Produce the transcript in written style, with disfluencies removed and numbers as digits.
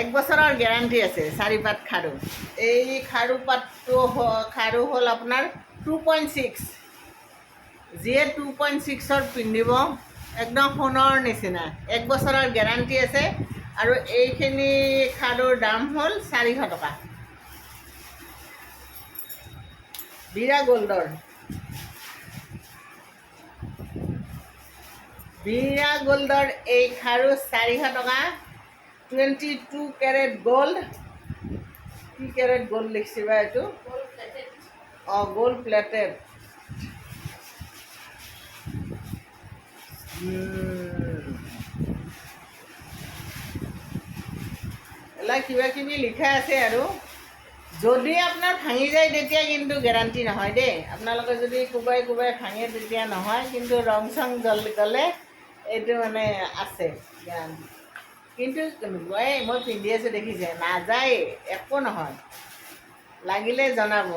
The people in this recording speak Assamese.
1 বছৰৰ গেৰাণ্টি আছে 4 পাত খাৰু। এই খাৰু পাতটো খাৰু হ'ল আপোনাৰ 2.6, যিয়ে 2.6ৰ পিন্ধিব একদম সোণৰ নিচিনা। 1 বছৰৰ গেৰাণ্টি আছে আৰু এইখিনি খাৰুৰ দাম হ'ল 400 টকা। বীৰা গ'ল্ডৰ, বীৰা গ'ল্ডৰ এই খাৰু 400 টকা। 22 কেৰেট গ'ল্ড। কি কেৰেট গ'ল্ড লিখছে বা এইটো? অঁ, গ'ল্ড প্লেটেড। এলা কিবা কিবি লিখা আছে আৰু। যদি আপোনাৰ ভাঙি যায় তেতিয়া কিন্তু গেৰাণ্টি নহয় দেই। আপোনালোকে যদি কোবাই কোবাই ভাঙে তেতিয়া নহয়, কিন্তু ৰং চং গ'লে এইটো মানে আছে গেৰাণ্টি। কিন্তু মই পিন্ধি আছোঁ দেখিছে, নাযায়, একো নহয়। লাগিলে জনাব।